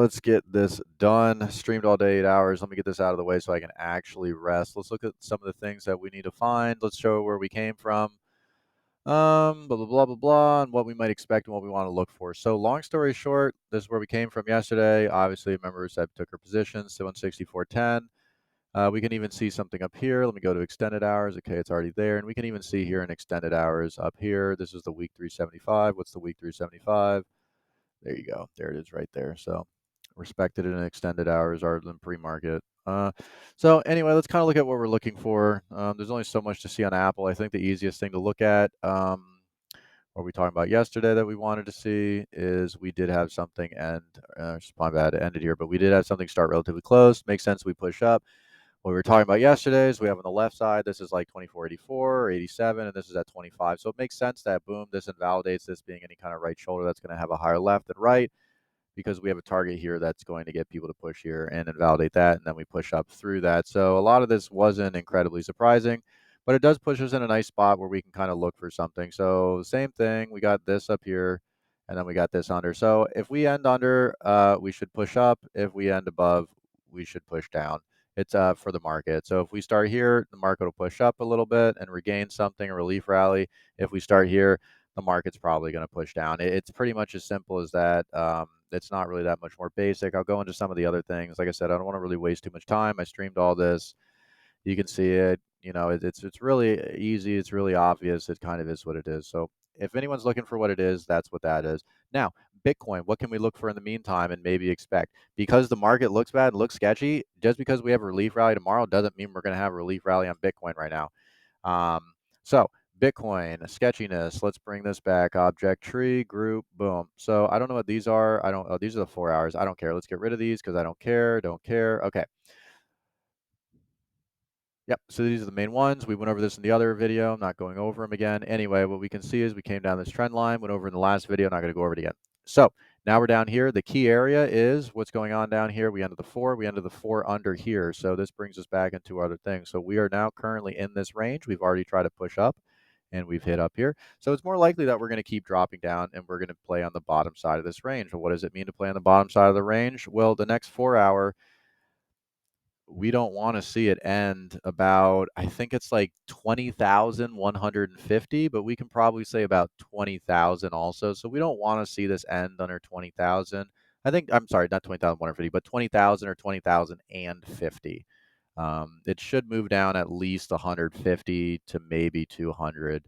Let's get this done. Streamed all day, 8 hours. Let me get this out of the way so I can actually rest. Let's look at some of the things that we need to find. Let's show where we came from. Blah, blah, blah, blah, blah, and what we might expect and what we want to look for. So long story short, this is where we came from yesterday. Obviously, remember Seb took her position, so 164.10. We can even see something up here. Let me go to extended hours. Okay, it's already there. And we can even see here in extended hours up here. This is the week 375. What's the week 375? There you go. There it is right there. So respected in extended hours other than pre-market. So anyway, let's kind of look at what we're looking for. There's only so much to see on Apple. I think the easiest thing to look at, what we talked about yesterday that we wanted to see is we did have something end, my bad, it ended here, but we did have something start relatively close. Makes sense we push up. What we were talking about yesterday is we have on the left side, this is like 2484 or 87, and this is at 25. So it makes sense that, boom, this invalidates this being any kind of right shoulder that's going to have a higher left than right, because we have a target here that's going to get people to push here and invalidate that, and then we push up through that. So a lot of this wasn't incredibly surprising, but it does push us in a nice spot where we can kind of look for something. So same thing, we got this up here, and then we got this under. So if we end under, we should push up. If we end above, we should push down. It's for the market. So if we start here, the market will push up a little bit and regain something, a relief rally. If we start here, the market's probably going to push down. It's pretty much as simple as that. It's not really that much more basic. I'll go into some of the other things. Like I said, I don't want to really waste too much time. I streamed all this. You can see it. You know, it's really easy. It's really obvious. It kind of is what it is. So if anyone's looking for what it is, that's what that is. Now, Bitcoin, what can we look for in the meantime and maybe expect? Because the market looks bad and looks sketchy, just because we have a relief rally tomorrow doesn't mean we're going to have a relief rally on Bitcoin right now. So Bitcoin, sketchiness, let's bring this back. Object tree, group, boom. So I don't know what these are. Oh, these are the 4 hours. I don't care. Let's get rid of these because I don't care. Okay. Yep, so these are the main ones. We went over this in the other video. I'm not going over them again. Anyway, what we can see is we came down this trend line, went over in the last video. Not going to go over it again. So now we're down here. The key area is what's going on down here. We ended the 4. We ended the 4 under here. So this brings us back into other things. So we are now currently in this range. We've already tried to push up, and we've hit up here. So it's more likely that we're going to keep dropping down, and we're going to play on the bottom side of this range. Well, what does it mean to play on the bottom side of the range? Well, the next 4 hour, we don't want to see it end about, I think it's like 20,150, but we can probably say about 20,000 also. So we don't want to see this end under 20,000. I'm sorry, not 20,150, but 20,000 or 20,050. It should move down at least 150 to maybe 200,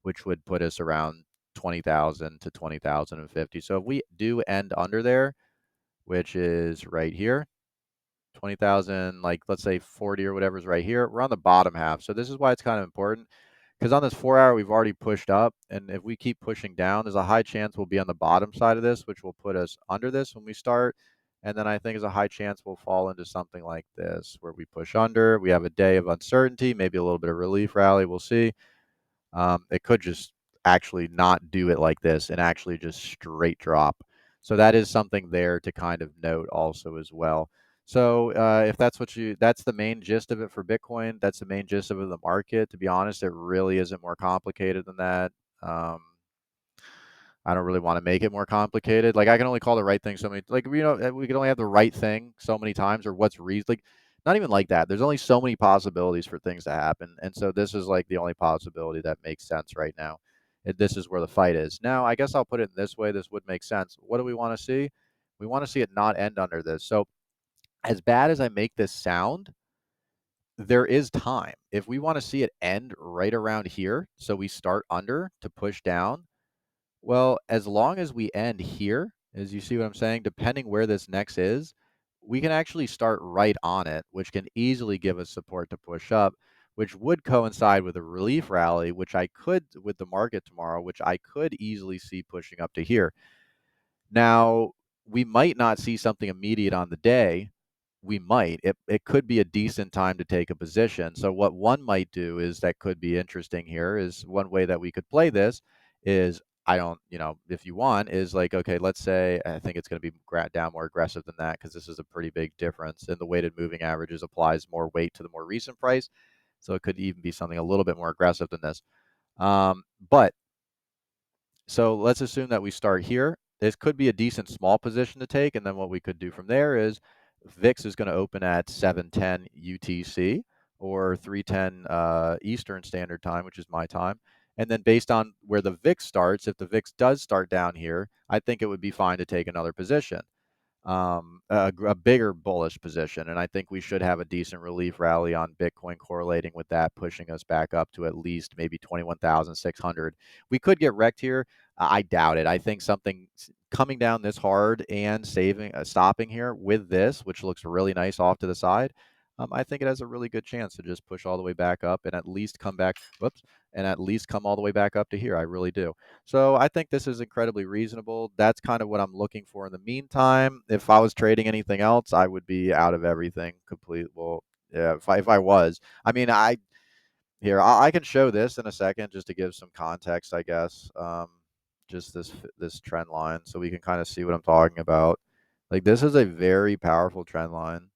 which would put us around 20,000 to 20,050. So if we do end under there, which is right here, 20,000, like let's say 40 or whatever is right here, we're on the bottom half. So this is why it's kind of important, because on this 4 hour, we've already pushed up. And if we keep pushing down, there's a high chance we'll be on the bottom side of this, which will put us under this when we start. And then I think there's a high chance we'll fall into something like this, where we push under. We have a day of uncertainty, maybe a little bit of relief rally. We'll see. It could just actually not do it like this and actually just straight drop. So that is something there to kind of note also as well. So if that's that's the main gist of it for Bitcoin. That's the main gist of the market. To be honest, it really isn't more complicated than that. I don't really want to make it more complicated. Like I can only call the right thing so many, like, we can only have the right thing so many times, or what's reason, like, not even like that. There's only so many possibilities for things to happen. And so this is like the only possibility that makes sense right now. This is where the fight is. Now, I guess I'll put it in this way. This would make sense. What do we want to see? We want to see it not end under this. So as bad as I make this sound, there is time. If we want to see it end right around here, so we start under to push down, well, as long as we end here, as you see what I'm saying, depending where this next is, we can actually start right on it, which can easily give us support to push up, which would coincide with a relief rally, which I could, with the market tomorrow, which I could easily see pushing up to here. Now, we might not see something immediate on the day. We might. It could be a decent time to take a position. So what one might do is, that could be interesting here, is one way that we could play this is, I don't, if you want, is like, okay, let's say, I think it's going to be down more aggressive than that, because this is a pretty big difference. And the weighted moving averages applies more weight to the more recent price. So it could even be something a little bit more aggressive than this. But so let's assume that we start here. this could be a decent small position to take, and then what we could do from there is VIX is going to open at 7:10 UTC or 3:10 Eastern Standard Time, which is my time. And then based on where the VIX starts, if the VIX does start down here, I think it would be fine to take another position, a bigger bullish position. And I think we should have a decent relief rally on Bitcoin correlating with that, pushing us back up to at least maybe 21,600. We could get wrecked here. I doubt it. I think something coming down this hard and stopping here with this, which looks really nice off to the side. I think it has a really good chance to just push all the way back up and at least come back. Whoops. And at least come all the way back up to here. I really do. So I think this is incredibly reasonable. That's kind of what I'm looking for in the meantime. If I was trading anything else, I would be out of everything complete. Well, yeah, if I was, I mean, I can show this in a second just to give some context, I guess. Just this trend line, so we can kind of see what I'm talking about. Like this is a very powerful trend line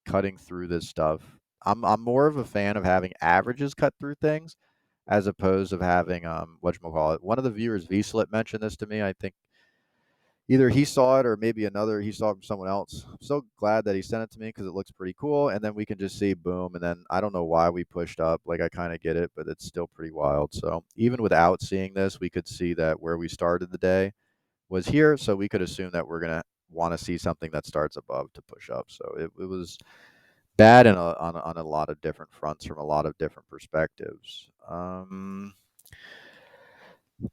cutting through this stuff. I'm more of a fan of having averages cut through things as opposed of having whatchamacallit. One of the viewers, VSlip, mentioned this to me. I think either he saw it or maybe he saw it from someone else. I'm so glad that he sent it to me because it looks pretty cool. And then we can just see boom, and then I don't know why we pushed up. Like I kind of get it, but it's still pretty wild. So even without seeing this, we could see that where we started the day was here. So we could assume that we're gonna want to see something that starts above to push up. So it was bad on a lot of different fronts from a lot of different perspectives.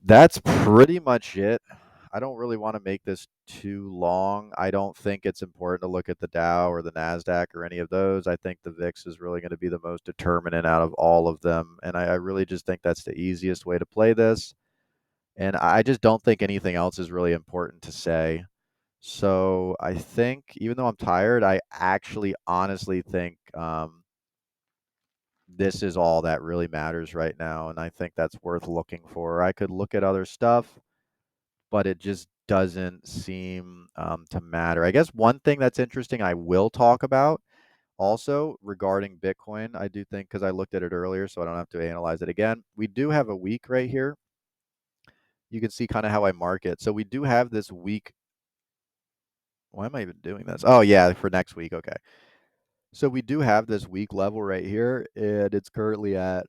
That's pretty much it. I don't really want to make this too long. I don't think it's important to look at the Dow or the Nasdaq or any of those. I think the VIX is really going to be the most determinant out of all of them, and I really just think that's the easiest way to play this. And I just don't think anything else is really important to say. So I think, even though I'm tired, I actually honestly think this is all that really matters right now, and I think that's worth looking for. I could look at other stuff, but it just doesn't seem to matter. I guess one thing that's interesting I will talk about also regarding Bitcoin, I do think, because I looked at it earlier, so I don't have to analyze it again. We do have a week right here. You can see kind of how I mark it. So we do have this week. Why am I even doing this? Oh, yeah, for next week. Okay. So we do have this week level right here, and it's currently at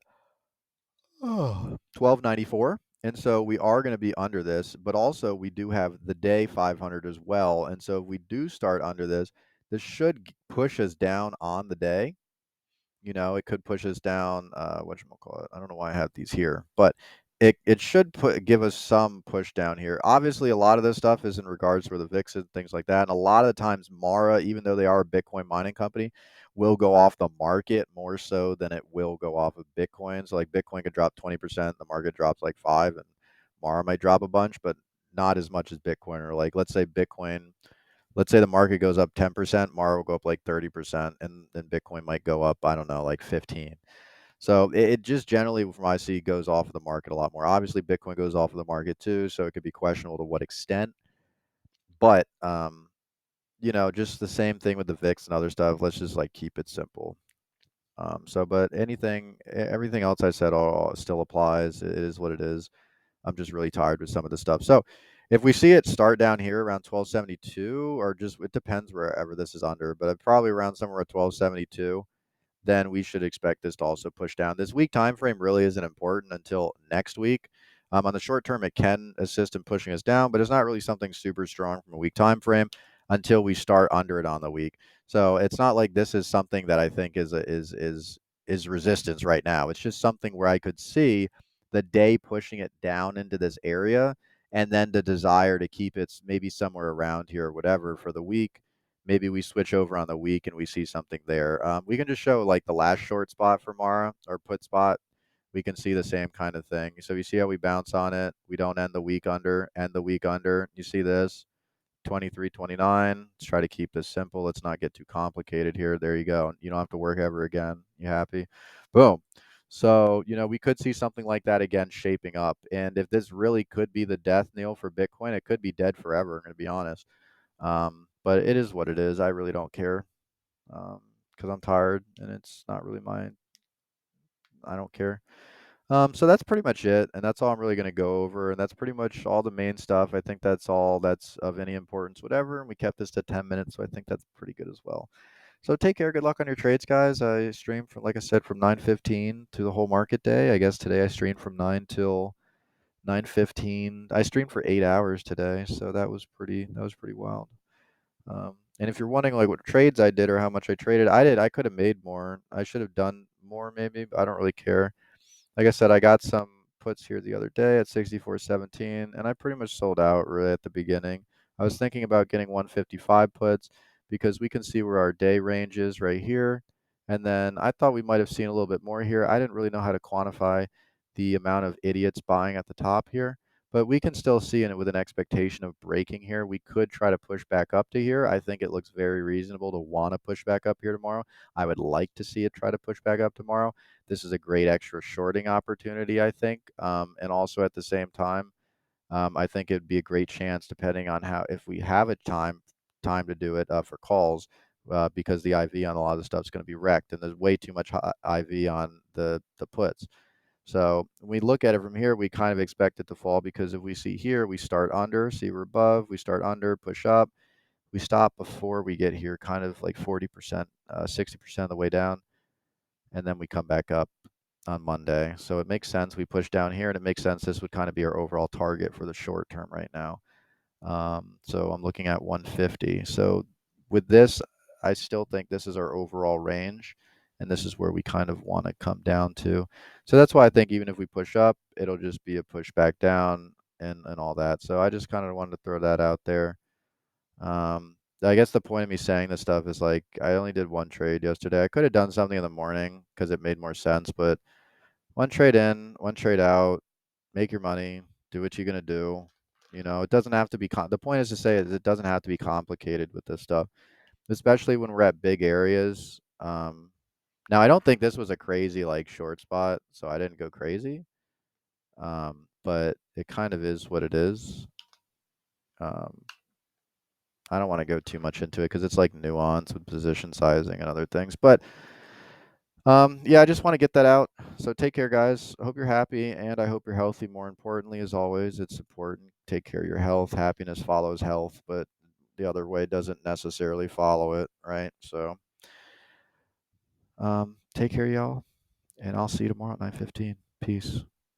1294. And so we are going to be under this, but also we do have the day 500 as well. And so if we do start under this, this should push us down on the day. You know, it could push us down, whatchamacallit, I don't know why I have these here, but it should give us some push down here. Obviously, a lot of this stuff is in regards for the VIX and things like that. And a lot of the times, Mara, even though they are a Bitcoin mining company, will go off the market more so than it will go off of Bitcoin. So like Bitcoin could drop 20%, the market drops like 5, and Mara might drop a bunch, but not as much as Bitcoin. Or like let's say the market goes up 10%, Mara will go up like 30%, and then Bitcoin might go up, I don't know, like 15. So it just generally, from what I see, goes off of the market a lot more. Obviously, Bitcoin goes off of the market too, so it could be questionable to what extent. But just the same thing with the VIX and other stuff. Let's just like keep it simple. But everything else I said all still applies. It is what it is. I'm just really tired with some of the stuff. So if we see it start down here around 1272, or just it depends wherever this is under, but probably around somewhere at 1272, then we should expect this to also push down. This week time frame really isn't important until next week. On the short term, it can assist in pushing us down, but it's not really something super strong from a week time frame until we start under it on the week. So it's not like this is something that I think is resistance right now. It's just something where I could see the day pushing it down into this area, and then the desire to keep it maybe somewhere around here or whatever for the week. Maybe we switch over on the week and we see something there. We can just show like the last short spot for Mara, or put spot. We can see the same kind of thing. So you see how we bounce on it. We don't end the week under, end the week under. You see this 23.29. Let's try to keep this simple. Let's not get too complicated here. There you go. You don't have to work ever again. You happy? Boom. So, we could see something like that again shaping up. And if this really could be the death knell for Bitcoin, it could be dead forever, I'm going to be honest. But it is what it is. I really don't care, because I'm tired and it's not really I don't care. So that's pretty much it, and that's all I'm really going to go over, and that's pretty much all the main stuff. I think that's all that's of any importance, whatever. And we kept this to 10 minutes, so I think that's pretty good as well. So take care. Good luck on your trades, guys. I streamed from, like I said, from 9:15 to the whole market day. I guess today I streamed from 9 till 9:15. I streamed for 8 hours today, so that was pretty wild. And if you're wondering like what trades I did or how much I traded, I could have made more. I should have done more maybe, but I don't really care. Like I said, I got some puts here the other day at 64.17, and I pretty much sold out really at the beginning. I was thinking about getting 155 puts because we can see where our day range is right here. And then I thought we might have seen a little bit more here. I didn't really know how to quantify the amount of idiots buying at the top here, but we can still see in it with an expectation of breaking here. We could try to push back up to here. I think it looks very reasonable to want to push back up here tomorrow. I would like to see it try to push back up tomorrow. This is a great extra shorting opportunity, I think. And also at the same time, I think it'd be a great chance, depending on how if we have a time to do it for calls, because the IV on a lot of the stuff is going to be wrecked, and there's way too much IV on the puts. So when we look at it from here, we kind of expect it to fall because if we see here, we start under, see we're above, we start under, push up, we stop before we get here, kind of like 40%, 60% of the way down, and then we come back up on Monday. So it makes sense we push down here, and it makes sense this would kind of be our overall target for the short term right now. So I'm looking at 150. So with this, I still think this is our overall range, and this is where we kind of want to come down to. So that's why I think even if we push up, it'll just be a push back down and all that. So I just kind of wanted to throw that out there. I guess the point of me saying this stuff is like I only did one trade yesterday. I could have done something in the morning because it made more sense, but one trade in, one trade out, make your money, do what you're gonna do. It doesn't have to be the point is to say is it doesn't have to be complicated with this stuff, especially when we're at big areas. Now I don't think this was a crazy like short spot, so I didn't go crazy. But it kind of is what it is. Um, I don't want to go too much into it because it's like nuance with position sizing and other things. But yeah, I just want to get that out. So take care, guys. I hope you're happy and I hope you're healthy. More importantly, as always, it's important. Take care of your health. Happiness follows health, but the other way doesn't necessarily follow it, right? So take care, y'all, and I'll see you tomorrow at 9:15. Peace.